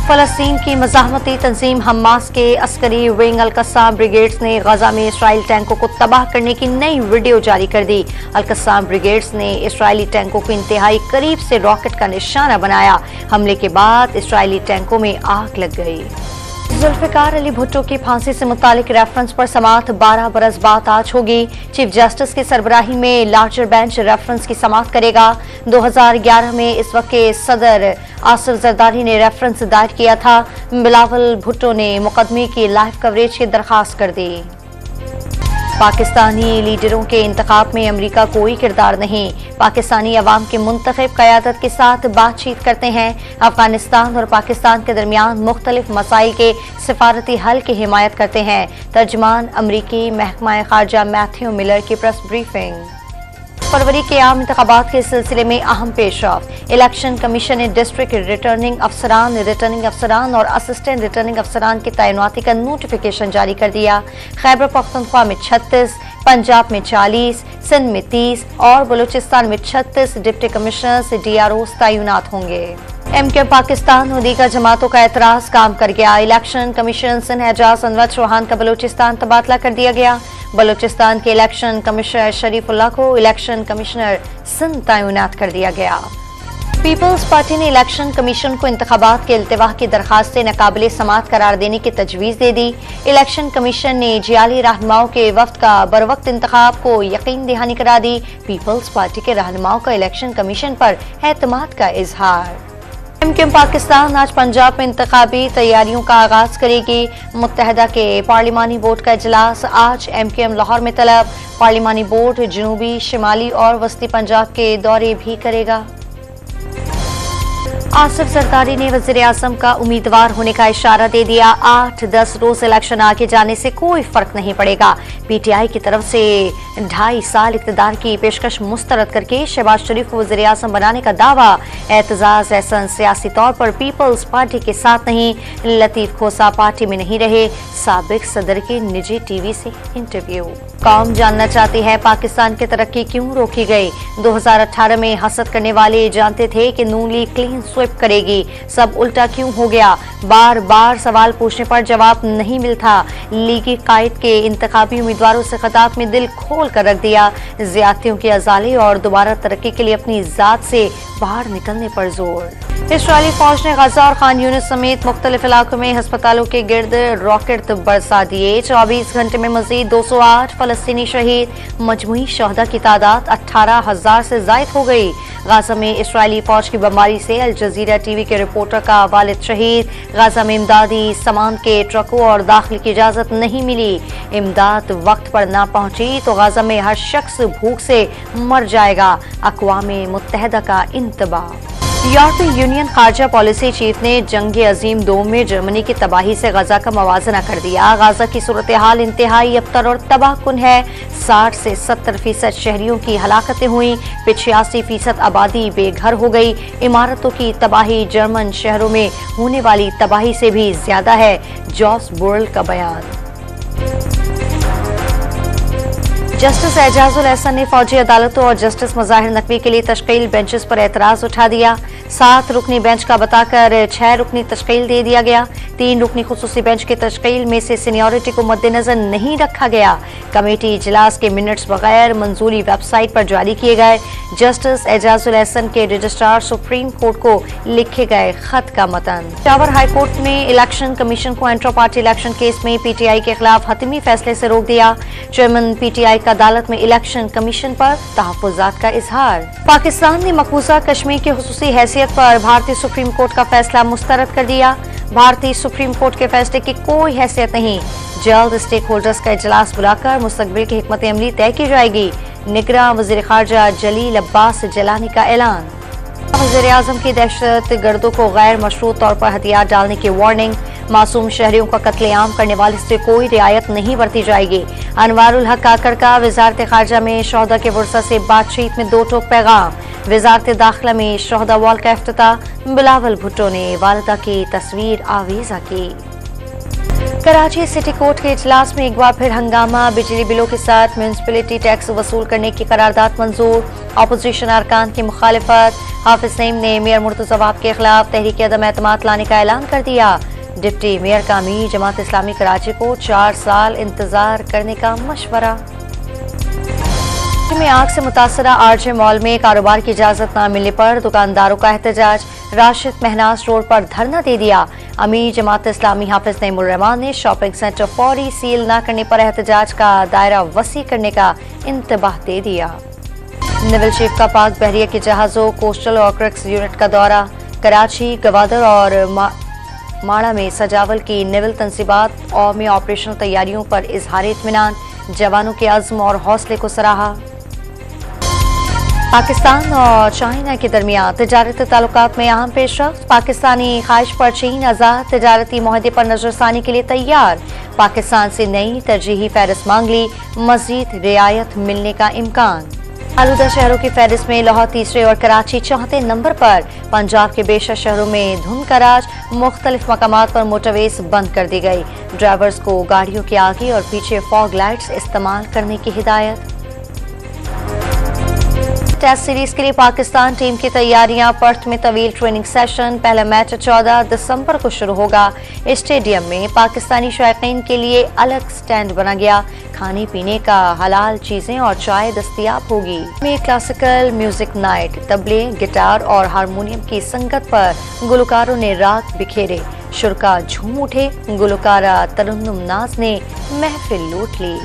फलस्तीन की मज़ाहमती तंजीम हमास के Askari wing अल-कस्साम brigades ने गजा में इसराइली टैंकों को तबाह करने की नई वीडियो जारी कर दी। अल-कस्साम ब्रिगेड्स ने इसराइली टैंकों को इंतहाई करीब से रॉकेट का निशाना बनाया। हमले के बाद इसराइली टैंकों में आग लग गई। जुल्फिकार अली भुट्टो की फांसी से मुतालिक रेफरेंस पर समाअत 12 बरस बाद आज होगी। चीफ जस्टिस की सरबराही में लार्जर बेंच रेफरेंस की समाअत करेगा। 2011 में इस वक्त के सदर आसिफ जरदारी ने रेफरेंस दायर किया था। बिलावल भुट्टो ने मुकदमे की लाइव कवरेज की दरखास्त कर दी। पाकिस्तानी लीडरों के इंतखाब में अमरीका कोई किरदार नहीं। पाकिस्तानी अवाम की मुंतखब क़यादत के साथ बातचीत करते हैं। अफगानिस्तान और पाकिस्तान के दरमियान मुख्तलिफ मसाइल के सिफारती हल की हिमायत करते हैं। तर्जमान अमरीकी महकमा खारजा मैथ्यू मिलर की प्रेस ब्रीफिंग। फरवरी के आम इंतखाबात के सिलसिले में अहम पेशरफ। इलेक्शन कमीशन ने डिस्ट्रिक्ट रिटर्निंग अफसरान और असिस्टेंट रिटर्निंग अफसरान की तैनाती का नोटिफिकेशन जारी कर दिया। खैबर पख्तूनख्वा में 36, पंजाब में 40, सिंध में 30 और बलूचिस्तान में 36 डिप्टी कमिश्नर्स DROs तैनात होंगे। MK पाकिस्तान और दीगर जमातों का एतराज काम कर गया। इलेक्शन कमीशन सिंध एजाज अनवर चौहान का बलूचिस्तान तबादला कर दिया गया। बलूचिस्तान के इलेक्शन कमिश्नर शरीफुल्लाह को इलेक्शन कमिश्नर सिंध तैनात कर दिया गया। पीपल्स पार्टी ने इलेक्शन कमीशन को इंतखाबात के इल्तिवाह की दरखास्त से नाकाबिले समाअत करार देने की तजवीज़ दे दी। इलेक्शन कमीशन ने जियाली रहनुमाओं के वफ्द का बरवक्त इंतखाब को यकीन दहानी करा दी। पीपल्स पार्टी के रहनुमाओं का इलेक्शन कमीशन पर एतमाद का इजहार। MK पाकिस्तान आज पंजाब में इंतखाबी तैयारियों का आगाज करेगी। मुत्तहदा के पार्लिमानी बोर्ड का इजलास आज MKM लाहौर में तलब। पार्लिमानी बोर्ड जनूबी, शिमाली और वस्ती पंजाब के दौरे भी करेगा। आसिफ जरदारी ने वज़ीर आज़म का उम्मीदवार होने का इशारा दे दिया। 8-10 रोज इलेक्शन आगे जाने से कोई फर्क नहीं पड़ेगा। PTI की तरफ से 2.5 साल इक़्तिदार की पेशकश मुस्तरद करके शहबाज शरीफ को वज़ीर आज़म बनाने का दावा। एतजाज़ एहसन सियासी तौर पर पीपल्स पार्टी के साथ नहीं। लतीफ़ खोसा पार्टी में नहीं रहे। साबिक सदर के निजी TV से इंटरव्यू। कौम जानना चाहती है पाकिस्तान की तरक्की क्यों रोकी गई। 2018 में हसद करने वाले जानते थे कि नून लीग क्लीन स्वीप करेगी, सब उल्टा क्यों हो गया। बार बार सवाल पूछने पर जवाब नहीं मिलता। लीगी कायद के इंतखाबी उम्मीदवारों से खिताब में दिल खोल कर रख दिया। ज्यादतियों के अजाले और दोबारा तरक्की के लिए अपनी जात से बाहर निकलने पर जोर। इसराइली फौज ने गजा और खान यूनिस समेत मुख्तलिफ इलाकों में अस्पतालों के गिर्द रॉकेट बरसा दिए। 24 घंटे में मजीद 208 फलस्तीनी शहीद। मजमूई शहदा की तादाद 18,000 से जायद हो गई। गाजा में इसराइली फौज की बमबारी से अल जजीरा TV के रिपोर्टर का वालिद शहीद। गाजा में इमदादी सामान के ट्रकों और दाखिले की इजाजत नहीं मिली। इमदाद वक्त पर ना पहुंची तो गाजा में हर शख्स भूख से मर जाएगा। अक़वाम मुत्तहदा का इंतबाह। यूरोपीय यूनियन खारजा पॉलिसी चीफ ने जंग अजीम 2 में जर्मनी की तबाही से गजा का मवाजना कर दिया। गजा की सूरत हाल इंतहाई अबतर और तबाहकुन है। 60 से 70% शहरियों की हलाकतें हुई। 85% आबादी बेघर हो गई। इमारतों की तबाही जर्मन शहरों में होने वाली तबाही से भी ज्यादा है। जॉस बोरेल का बयान। जस्टिस एजाजुल एहसन ने फौजी अदालतों और जस्टिस मज़ाहिर नकवी के लिए तश्कील बेंचेस पर एतराज उठा दिया। 7 रुकनी बेंच का बताकर 6 रुकनी तश्कील दे दिया गया। 3 रुकनी खुसूसी बेंच की तश्कील में से सीनियरिटी को मद्देनजर नहीं रखा गया। कमेटी इजलास के मिनट्स बगैर मंजूरी वेबसाइट पर जारी किए गए। जस्टिस एजाजुल एहसन के रजिस्ट्रार सुप्रीम कोर्ट को लिखे गए खत का मतन। पेशावर हाई कोर्ट ने इलेक्शन कमीशन को इंट्रा पार्टी इलेक्शन केस में PTI के खिलाफ हतमी फैसले से रोक दिया। चेयरमैन PTI अदालत में इलेक्शन कमीशन पर तहफ़्फ़ुज़ात का इजहार। पाकिस्तान ने मकबूजा कश्मीर की खुसूसी हैसियत पर भारतीय सुप्रीम कोर्ट का फैसला मुस्तरद कर दिया। भारतीय सुप्रीम कोर्ट के फैसले की कोई हैसियत नहीं। जल्द स्टेक होल्डर्स का इजलास बुलाकर मुस्तकबिल की हिकमत अमली तय की जाएगी। निगरां वज़ीर खारजा जलील अब्बास जलानी का ऐलान। वज़ीर आज़म की दहशत गर्दों को गैर मशरूत तौर पर हथियार डालने की वार्निंग। मासूम शहरियों का कत्लेआम करने वाले से कोई रियायत नहीं बरती जाएगी। अनवारुल हक काकड़ का वजारत खारजा में शोहदा के वर्सा से बातचीत में 2 टोक पैगाम। वजारत दाखिला में शोहदा वॉल का इफ्तिताह। बिलावल भुट्टो ने वालिदा की तस्वीर आवीजा की। कराची सिटी कोर्ट के इजलास में एक बार फिर हंगामा। बिजली बिलों के साथ म्यूनिसिपैलिटी टैक्स वसूल करने की करारदाद मंजूर। अपोजिशन अरकान की मुखालिफत। हाफिज नईम ने मेयर मुर्तजा वहाब के खिलाफ तहरीक अदम एतमाद लाने का ऐलान कर दिया। डिप्टी मेयर का अमीर जमात इस्लामी कराची को 4 साल इंतजार करने का मशवरा। में आग से मुतासरा आरजे मॉल में कारोबार की इजाजत न मिलने पर दुकानदारों का एहतजाज। राशिद महनाज रोड पर धरना दे दिया। अमीर जमात इस्लामी हाफिज नईमुर रहमान ने शॉपिंग सेंटर फौरी सील न करने पर एहतजाज का दायरा वसी करने का इंतबाह दे दिया। नेवल चीफ का पाक बहरिया के जहाजों कोस्टल और क्रिक्स यूनिट का दौरा। कराची, गवादर और माड़ा में सजावल की नेवल तंसीबात और में ऑपरेशनल तैयारियों पर इजहार इत्मीनान। जवानों के अज़्म और हौसले को सराहा। पाकिस्तान और चाइना के दरमियान तजारती ताल्लुकात में अहम पेशरफ्त। पाकिस्तानी ख्वाहिश पर चीन आज़ाद तजारती मुआहदे पर नजरसानी के लिए तैयार। पाकिस्तान से नई तरजीही फहरिस्त मांग ली, मजीद रियायत मिलने का इम्कान। आलूदा शहरों की फहरिस्त में लाहौर तीसरे और कराची चौथे नंबर पर। पंजाब के बेशर शहरों में धुंध का राज। मुख्तलिफ मकामात पर मोटरवेज बंद कर दी गई। ड्राइवर्स को गाड़ियों के आगे और पीछे फॉग लाइट्स इस्तेमाल करने की हिदायत। टेस्ट सीरीज के लिए पाकिस्तान टीम की तैयारियां। पर्थ में तवील ट्रेनिंग सेशन। पहला मैच 14 दिसंबर को शुरू होगा। स्टेडियम में पाकिस्तानी शायकीन के लिए अलग स्टैंड बना गया। खाने पीने का हलाल चीजें और चाय दस्तयाब होगी। में क्लासिकल म्यूजिक नाइट। तबले, गिटार और हारमोनियम की संगत पर गुलकारों ने राग बिखेरे। शुरका झूम उठे। गुलकारा तरन्नुम नाज ने महफिल लूट ली।